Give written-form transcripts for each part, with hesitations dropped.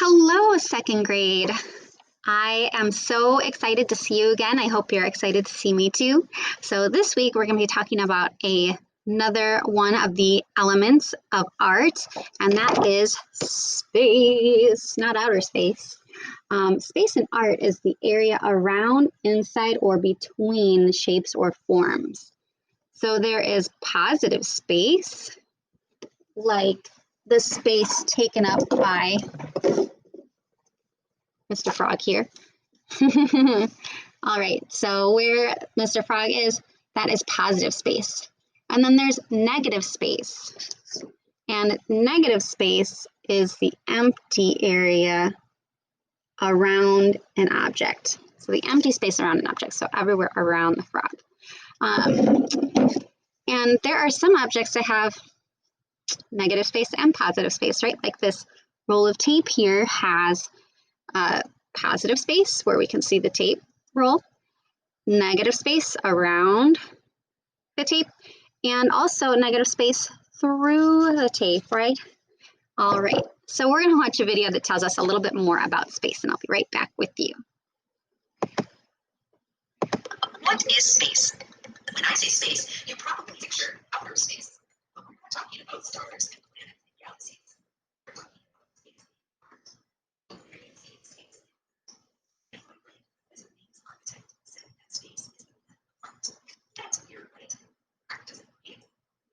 Hello, second grade. I am so excited to see you again. I hope you're excited to see me too. So this week we're going to be talking about another one of the elements of art, and that is space, not outer space. Space in art is the area around, inside, or between shapes or forms. So there is positive space, like the space taken up by Mr. Frog here. All right, so where Mr. Frog is, that is positive space. And then there's negative space. And negative space is the empty area around an object. So the empty space around an object, so everywhere around the frog. And there are some objects that have negative space and positive space, right? Like this roll of tape here has positive space where we can see the tape roll, negative space around the tape, and also negative space through the tape, right? All right, so we're going to watch a video that tells us a little bit more about space, and I'll be right back with you. What is space? When I say space, you probably picture outer space. But we're not talking about stars and planets and galaxies. We're talking about space. Space. And what as a means architect said that space is the art. That's weird, right? Art doesn't mean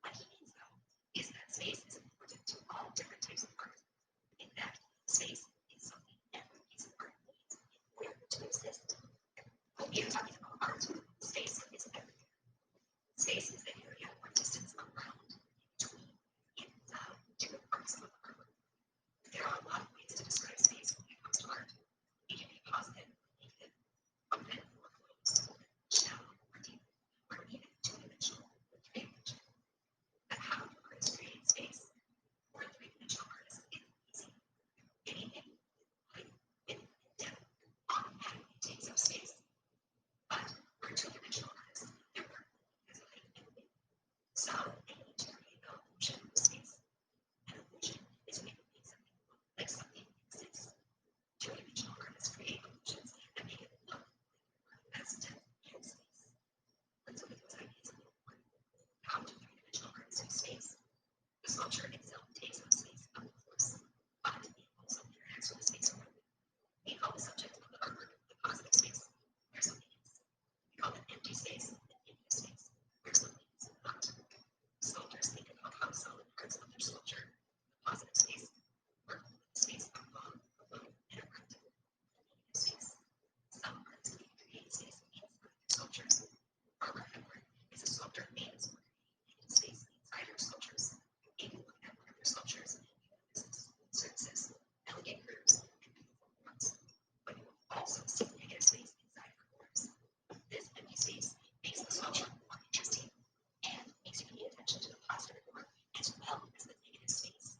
what he means though is that space is important to all different types of art. In fact, space is something every piece of art needs in order to exist. When we are talking about art, space is everything. Space is the area or distance around, between, inside different parts of art. There are a lot of ways to describe space when it comes to art. It can be positive, negative, open or closed, shallow or deep, or even two-dimensional or three-dimensional. But how do artists create space? For a three-dimensional artist, it's easy. Anything with height, width, and depth automatically takes up space. But for a two-dimensional artist, their work has height and width. So they need to create an illusion of space. An illusion is when you make something look like something exists. Two-dimensional artists create illusions that make it look like that's depth and space. Let's look at those ideas a little more. How do three-dimensional artists use space? The sculpture itself takes up space up close, but it also interacts with the space around it. We call the subject of the artwork the positive space, where something is. We call it empty space the negative space, where something is not. Sculptors think about how solid parts of their sculpture, the positive space, work with the space above, below, and around it, the negative space. Some artists can create space inside their sculptures. Barbara Hepburn is a sculptor famous for creating negative space inside her sculptures. If you look at one of her sculptures, you notice surfaces, elegant curves, and beautiful forms. But you will also see negative space inside her forms. This empty space makes the sculpture more interesting and makes you pay attention to the positive form as well as the negative space.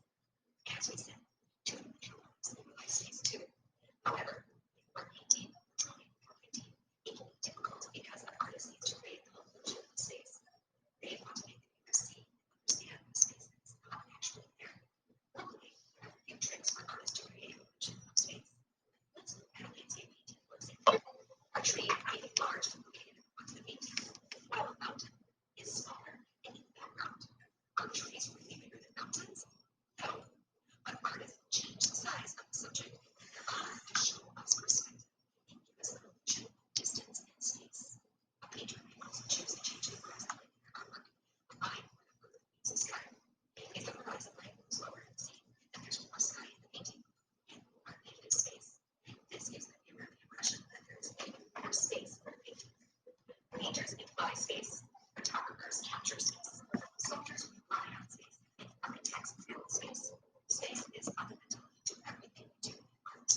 As we said, two-dimensional artists utilize space too. However, if we're painting, drawing, or painting, it can be difficult because an artist needs to create the illusion of space. They want to make the viewer see and understand the space that is not actually there. Luckily, there are a few tricks for artists to create illusion of space. Let's look at a landscape painting, for example. A tree may be large and located onto the painting, while a mountain is smaller and in the background. Are trees really bigger than mountains? No. But artists change the size of the subject in their art to show us perspective and give us an illusion of distance and space. A painter may also choose to change the horizon line in their artwork. A line where the earth meets the sky. If the horizon line goes lower in the scene, then there's more sky in the painting and more negative space. This gives the viewer the impression that there is more space in the painting. Painters imply space. Photographers capture space. Sculptors rely on space. And architects fill space. Space is fundamental to everything we do in art.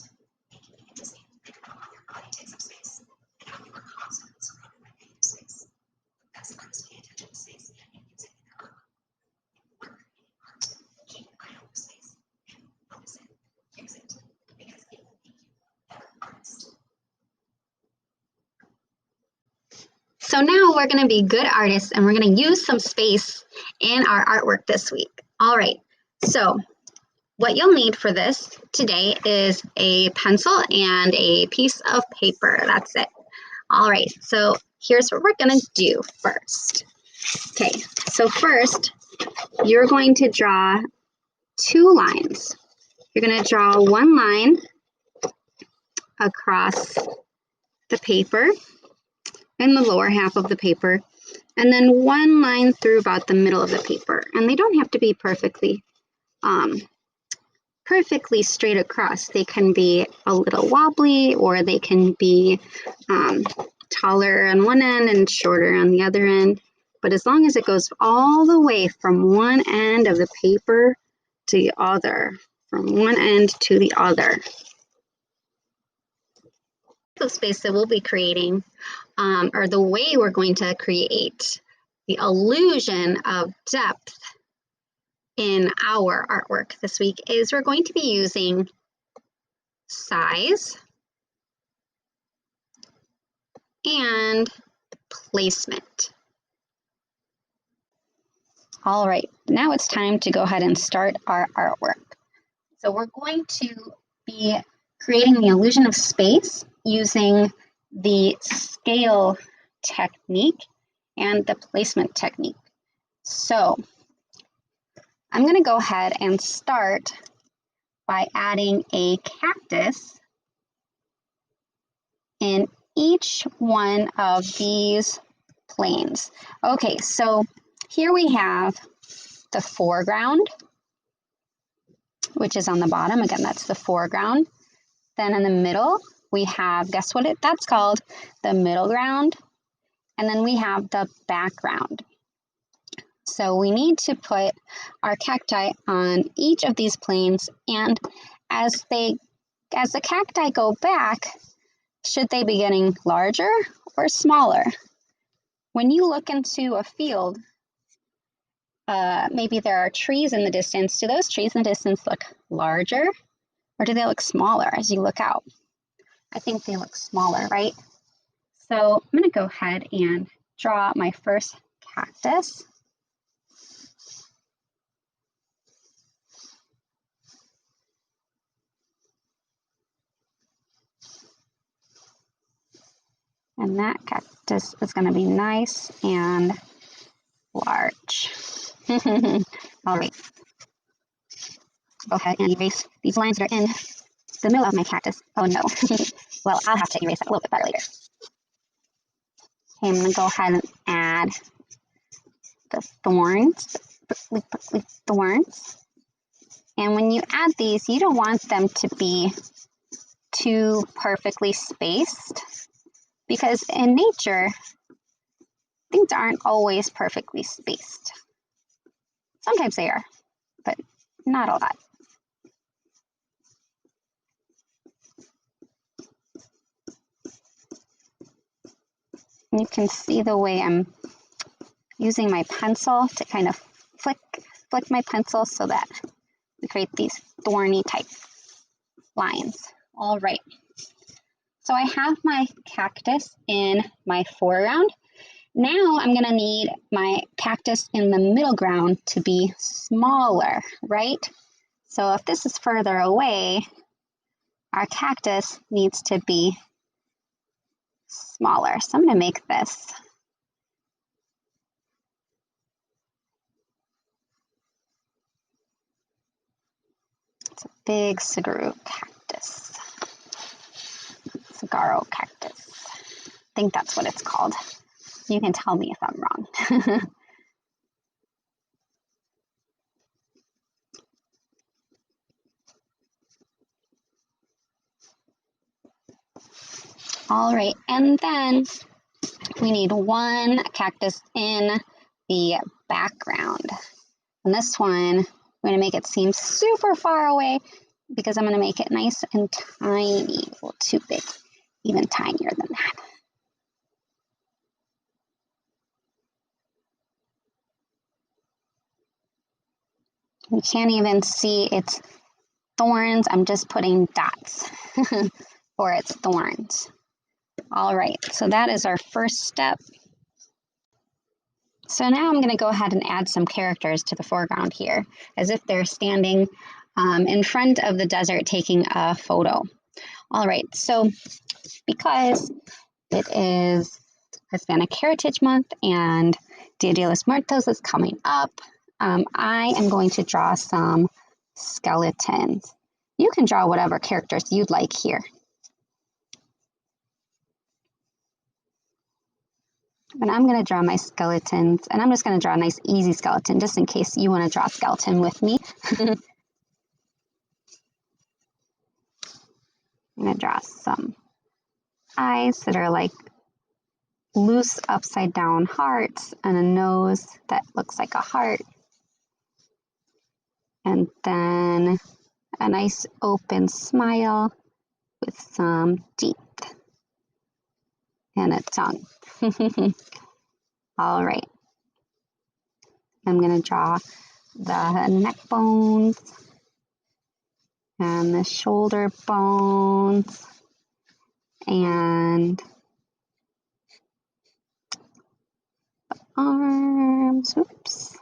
Making it interesting to think about how your body takes up space and how you are constantly surrounded by negative space. The best artists pay attention to space and use it in their artwork. If you are creating art, keep an eye out for space and notice it, use it, because it will make you a better artist. So now we're going to be good artists and we're going to use some space in our artwork this week. All right, so what you'll need for this today is a pencil and a piece of paper. That's it. All right, so here's what we're gonna do first. Okay, so first, you're going to draw 2 lines. You're gonna draw 1 line across the paper in the lower half of the paper, and then 1 line through about the middle of the paper. And they don't have to be perfectly straight across. They can be a little wobbly, or they can be taller on one end and shorter on the other end. But as long as it goes all the way from one end of the paper to the other, from one end to the other. The space that we'll be creating, or the way we're going to create the illusion of depth in our artwork this week, is we're going to be using size and placement. All right, now it's time to go ahead and start our artwork. So we're going to be creating the illusion of space using the scale technique and the placement technique. So I'm going to go ahead and start by adding a cactus in each one of these planes. Okay, so here we have the foreground, which is on the bottom. Again, that's the foreground. Then in the middle, we have, guess what that's called? The middle ground. And then we have the background. So we need to put our cacti on each of these planes, and as the cacti go back, should they be getting larger or smaller? When you look into a field, maybe there are trees in the distance. Do those trees in the distance look larger, or do they look smaller as you look out? I think they look smaller, right? So I'm going to go ahead and draw my first cactus. And that cactus is going to be nice and large. All right. Go ahead and erase these lines that are in the middle of my cactus. Oh no. Well, I'll have to erase that a little bit better later. Okay, I'm going to go ahead and add the thorns, the prickly thorns. And when you add these, you don't want them to be too perfectly spaced, because in nature, things aren't always perfectly spaced. Sometimes they are, but not a lot. You can see the way I'm using my pencil to kind of flick my pencil so that we create these thorny type lines. All right. So I have my cactus in my foreground. Now I'm going to need my cactus in the middle ground to be smaller, right? So if this is further away, our cactus needs to be smaller. So I'm going to make this. It's a big saguaro cactus. Saguaro cactus. I think that's what it's called. You can tell me if I'm wrong. All right, and then we need one cactus in the background. And this one, I'm going to make it seem super far away because I'm going to make it nice and tiny, a little too big, even tinier than that. You can't even see its thorns. I'm just putting dots for its thorns. All right, so that is our first step. So now I'm going to go ahead and add some characters to the foreground here, as if they're standing in front of the desert taking a photo. All right, so because it is Hispanic Heritage Month and Dia de los Muertos is coming up, I am going to draw some skeletons. You can draw whatever characters you'd like here. And I'm going to draw my skeletons, and I'm just going to draw a nice easy skeleton just in case you want to draw a skeleton with me. I'm going to draw some eyes that are like loose upside down hearts and a nose that looks like a heart. And then a nice open smile with some teeth and a tongue. All right. I'm going to draw the neck bones and the shoulder bones and arms. Oops.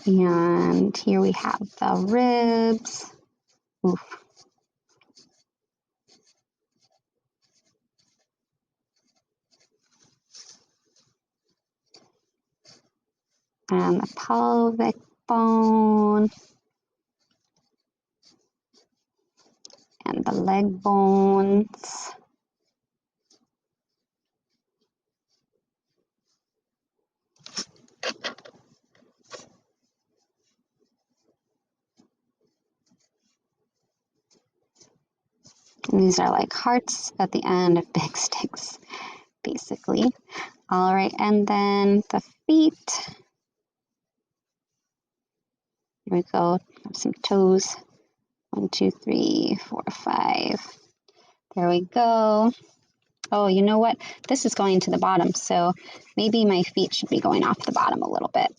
And here we have the ribs. Oof. And the pelvic bone. And the leg bones. And these are like hearts at the end of big sticks, basically. All right, and then the feet. Here we go, have some toes. 1, 2, 3, 4, 5. There we go. Oh, you know what? This is going to the bottom, so maybe my feet should be going off the bottom a little bit.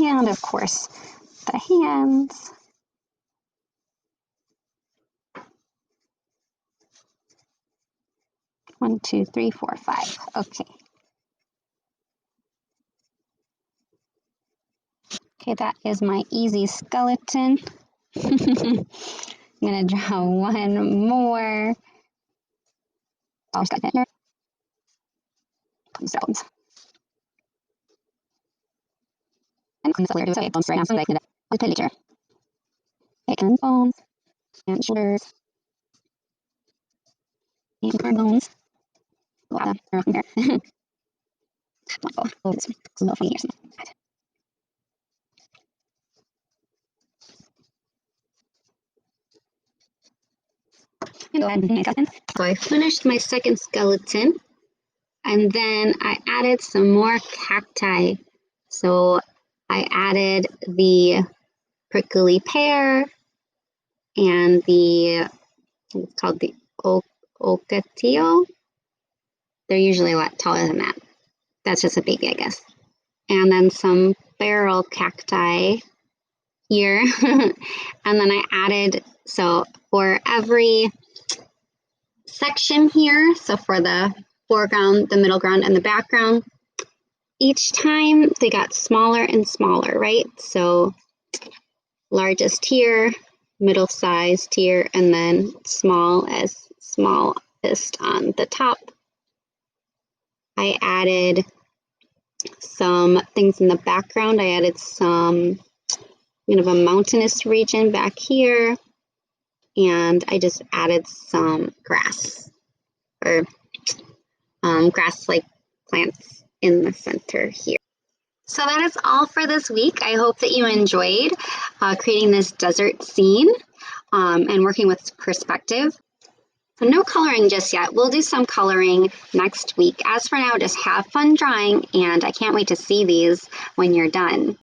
And of course, the hands. One, two, three, four, five. Okay. Okay, that is my easy skeleton. I'm gonna draw one more. Oh, skeleton. Stones. And bones right now, so I can do a later. And bones and shoulders and arm bones. Wow, they're up there. Wonderful. Oh, this is a little funny here. And go ahead and make skeleton. So I finished my second skeleton, and then I added some more cacti. So I added the prickly pear and the, it's called the ocotillo. They're usually a lot taller than that. That's just a baby, I guess. And then some barrel cacti here. And then I added, so for every section here, so for the foreground, the middle ground, and the background, each time they got smaller and smaller, right? So largest here, middle sized here, and then smallest on the top. I added some things in the background. I added some kind of a mountainous region back here, and I just added some grass or grass-like plants in the center here. So that is all for this week. I hope that you enjoyed creating this desert scene and working with perspective. So no coloring just yet. We'll do some coloring next week. As for now, just have fun drawing, and I can't wait to see these when you're done.